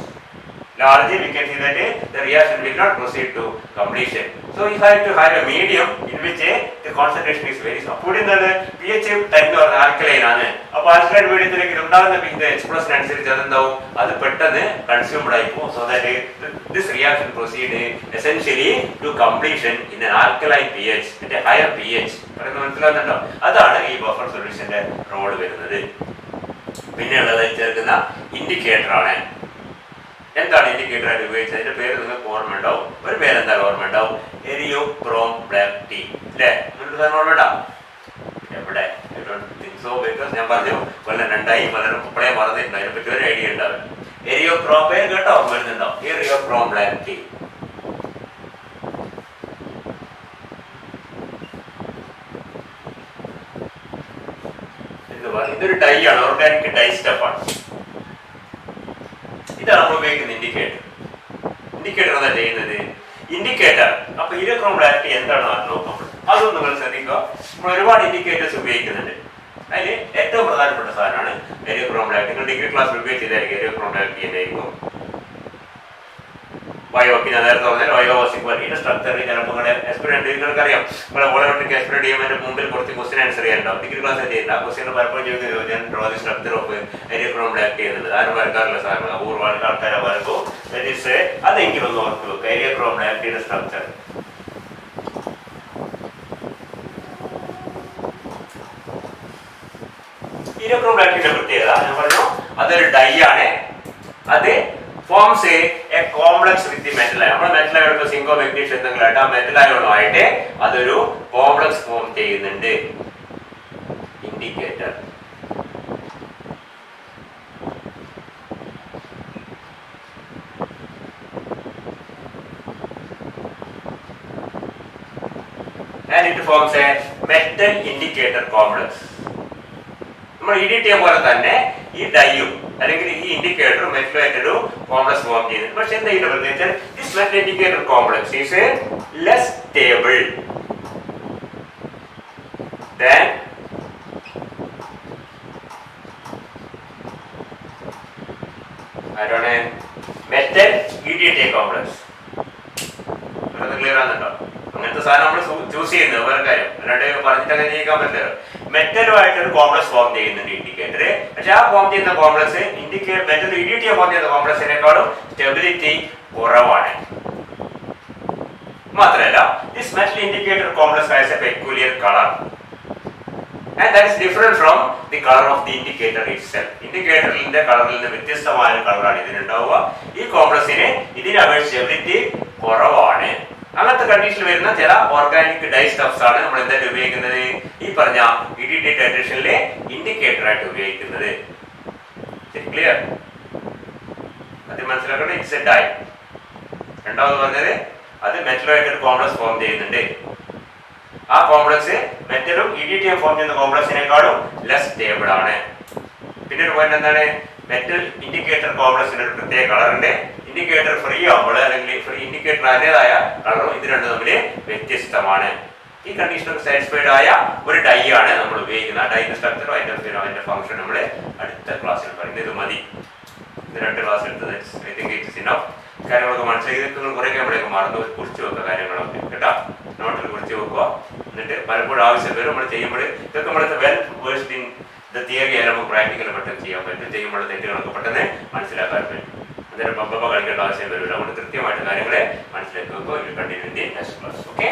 large, we can see that the reaction will not proceed to completion. So you have to have a medium in which the concentration is very small. Put in the pH 10 or alkaline ആണ്. അപ്പോൾ ആൽക്കലൈൻ മീഡിയത്തിലേക്ക് ഉണ്ടാകുന്ന H plus അനുസരിച്ച് അതെന്താവും? അത് പെട്ടെന്ന് കൺസ്യൂംഡ് ആയി പോകും. So that this reaction proceed essentially to completion in an alkaline pH at a higher pH. പറയുന്നത് മനസ്സിലാകുന്നുണ്ടോ? അതാണ് ഈ ബഫർ സൊല്യൂഷന്റെ റോൾ വരുന്നത്. പിന്നെയുള്ളത് ചേർക്കുന്ന ഇൻഡിക്കേറ്റർ ആണ്. എന്താണ് ഇൻഡിക്കേറ്റർ ആയിട്ട് ഉപയോഗിച്ചത്? അതിന്റെ പേര് നിങ്ങൾക്ക് ഓർമ്മ ഉണ്ടാവും. ഒരു പേരെന്താ ഓർമ്മ ഉണ്ടാവും? എരിയോക്രോം ബ്ലാക്ക് ടീ അല്ലേ? ഓർമ്മ ഉണ്ടാവും എവിടെ? ഞാൻ പറഞ്ഞു കൊല്ലം 2 പലരും ഇപ്പോഴേ മറന്നിട്ടുണ്ട്. അതിനെ പറ്റി ഒരു ഐഡിയ ഉണ്ടാവും. എരിയോക്രോം പേര് കേട്ടോ? ഓർമ്മ വരുന്നുണ്ടാവും. Eriochrome black T. ഇതൊരു ഡൈ ആണ്, ഓർഗാനിക് ഡൈ സ്റ്റഫാണ്. ഇതാണ് നമ്മൾ ഉപയോഗിക്കുന്ന ഇൻഡിക്കേറ്റർ. ഇൻഡിക്കേറ്റർ എന്താ ചെയ്യുന്നത്? ഇൻഡിക്കേറ്റർ അപ്പൊ ഇരിയോക്രോം ബ്ലാക്ക് ടീ എന്താണെന്ന് നോക്കുമ്പോൾ അതൊന്നും നിങ്ങൾ ശ്രദ്ധിക്കുക. നമ്മൾ ഒരുപാട് ഇൻഡിക്കേറ്റേഴ്സ് ഉപയോഗിക്കുന്നുണ്ട്. അതിൽ ഏറ്റവും പ്രധാനപ്പെട്ട സാധനമാണ് ഇരിയോക്രോം ബ്ലാക്ക് ടീ. നിങ്ങൾ ഡിഗ്രി ക്ലാസ് ഉപയോഗിച്ചതായിരിക്കും. ഇരിയോക്രോം ബ്ലാക്ക് ടീ എന്നായിരിക്കും. വയോ, പിന്നെ നേരത്തെ പറഞ്ഞാൽ വയോ വാസ് ഈക്വൽ ഈ സ്ട്രക്ചർ ചിലപ്പോൾ നിങ്ങളുടെ എക്സ്പെരിമെന്റ് നിങ്ങൾക്കറിയാം, നിങ്ങളെ വോളമെട്രിക് എക്സ്പെരിമെന്റ് ചെയ്യുമ്പോൾ മുമ്പിൽ കുറച്ച് ക്വസ്റ്റ്യൻ ആൻസർ ചെയ്യാനുണ്ടാവും. ഡിഗ്രി ക്ലാസ് ചെയ്യില്ല, ആ ക്വസ്റ്റ്യൻ പലപ്പോഴും ചോദിക്കുന്നത് ഞാൻ draw the structure of eriochrome act ചെയ്യുന്നത് ആരും വരക്കാറില്ല സാറിന്, അപൂർവ ആൾക്കാരെ വരക്കും. അതെങ്കിലും ഒന്ന് ഓർത്ത് വെക്കുക, ഏരിയക്രോം ആക്ടിയുടെ സ്ട്രക്ചർ. ഏരിയക്രോം ആക്ടിന്റെ പ്രത്യേകത ഞാൻ പറഞ്ഞു, അതൊരു ഡൈ ആണ്. അത് forms A complex with the metal ion. നമ്മൾ മെറ്റൽ അയോൺ സിങ്കോ മെഗ്നീഷ്യം എന്തെങ്കിലും ആയിട്ട് ആ മെറ്റൽ അയോണുമായിട്ട് അതൊരു കോംപ്ലക്സ് ഫോം ചെയ്യുന്നുണ്ട്. Indicator and it forms a metal indicator complex. നമ്മൾ EDTA പോലെ തന്നെ ഈ ഡൈയും അല്ലെങ്കിൽ ഈ ഇൻഡിക്കേറ്ററും മെറ്റലുമായിട്ട് ഒരു കോംപ്ലക്സ് ഫോം ചെയ്യുന്നത്. പക്ഷെ എന്താ ഇതിന്റെ പ്രത്യേകിച്ച്, this metal indicator complex is less stable than ആരാണ് മെറ്റൽ EDTA കോംപ്ലക്സ്. ക്ലിയർ ആണെന്നുണ്ടോ? അങ്ങനത്തെ സാധനം നമ്മൾ ചൂസ് ചെയ്യുന്നത് വേറെ കാര്യം, അല്ലാണ്ട് പറഞ്ഞിട്ട് അങ്ങനെ ചെയ്യിക്കാൻ പറ്റില്ല. മെറ്റലുമായിട്ട് ഒരു കോംപ്ലക്സ് ഫോം ചെയ്യുന്നുണ്ട് ഇൻഡിക്കേറ്റർ. പക്ഷെ ആ ഫോം ചെയ്യുന്ന കോംപ്ലക്സ് മെറ്റൽ EDTA ഫോം ചെയ്യുന്ന കോംപ്ലക്സിനേക്കാളും സ്റ്റെബിലിറ്റി കുറവാണ്. മാത്രമല്ല this metal indicator complex has A peculiar colour and that is different from the color of the indicator itself. ഇൻഡിക്കേറ്ററിന്റെ കളറിൽ നിന്ന് വ്യത്യസ്തമായ കളറാണ് ഇതിനുണ്ടാവുക. ഈ കോംപ്ലക്സിന് ഇതിനെ അപേക്ഷിച്ച് സ്റ്റെബിലിറ്റി കുറവാണ്. അങ്ങനത്തെ കണ്ടീഷനിൽ വരുന്ന ചില ഓർഗാനിക് ഡൈ സ്റ്റഫ്സ് ആണ് നമ്മൾ എന്തായാലും ഉപയോഗിക്കുന്നത്, ഈ പറഞ്ഞ EDTA ടൈട്രേഷനിലെ ഇൻഡിക്കേറ്റർ ആയിട്ട് ഉപയോഗിക്കുന്നത്. ക്ലിയർ? അത് മനസ്സിലാക്കണം, ഇറ്റ്സ് എ ഡൈ. രണ്ടാമത് പറഞ്ഞത് അത് മെറ്റലുമായിട്ട് ഒരു കോംപ്ലക്സ് ഫോം ചെയ്യുന്നുണ്ട്. ആ കോംപ്ലക്സ് മെറ്റലും EDTA ഫോം ചെയ്യുന്ന കോംപ്ലക്സിനേക്കാളും ലെസ് സ്റ്റേബിൾ ആണ്. പിന്നെ ഒരു പോയിന്റ് എന്താണ്, മെറ്റൽ ഇൻഡിക്കേറ്റർ കോംപ്ലക്സിന് ഒരു പ്രത്യേക കളറുണ്ട്. ഇൻഡിക്കേറ്റർ ഫ്രീ ആകുമ്പോൾ അല്ലെങ്കിൽ ഫ്രീ ഇൻഡിക്കേറ്റർ അതിൻ്റെതായ കളറും ഇത് രണ്ടും തമ്മിൽ വ്യത്യസ്തമാണ്. ഈ കണ്ടീഷൻ സാറ്റിസ്ഫൈഡ് ആയ ഒരു ഡൈ ആണ് നമ്മൾ ഉപയോഗിക്കുന്നത്. ഡൈന്റെ സ്ട്രക്ചറും അതിന്റെ ഫംഗ്ഷൻ നമ്മൾ അടുത്ത ക്ലാസ്സിൽ പറയുന്നത്. ഇത് മതി, ഇത് 2 ക്ലാസ് എടുത്തത്. I think it's enough. കാര്യങ്ങളൊക്കെ മനസ്സിലാക്കി നിങ്ങൾ കുറേ നമ്മളേക്ക് മറന്നു കുറിച്ച് വെക്കുക കാര്യങ്ങളൊക്കെ കേട്ടോ, നോട്ടിൽ കുറിച്ച് വെക്കുക. എന്നിട്ട് പലപ്പോഴും ആവശ്യം വരും നമ്മൾ ചെയ്യുമ്പോൾ ഇതൊക്കെ നമ്മളത്തെ well versed in the theory എല്ലാം നമുക്ക് പ്രാക്ടിക്കൽ പെട്ടെന്ന് ചെയ്യാൻ പറ്റും. ചെയ്യുമ്പോൾ തെറ്റുകളൊക്കെ പെട്ടെന്ന് മനസ്സിലാക്കാൻ പറ്റും. അന്നേരം പമ്പ കളിക്കേണ്ട ആവശ്യം വരില്ല. അതുകൊണ്ട് കൃത്യമായിട്ട് കാര്യങ്ങളെ മനസ്സിലാക്കി വെക്കുക. Continue in the next class. Okay.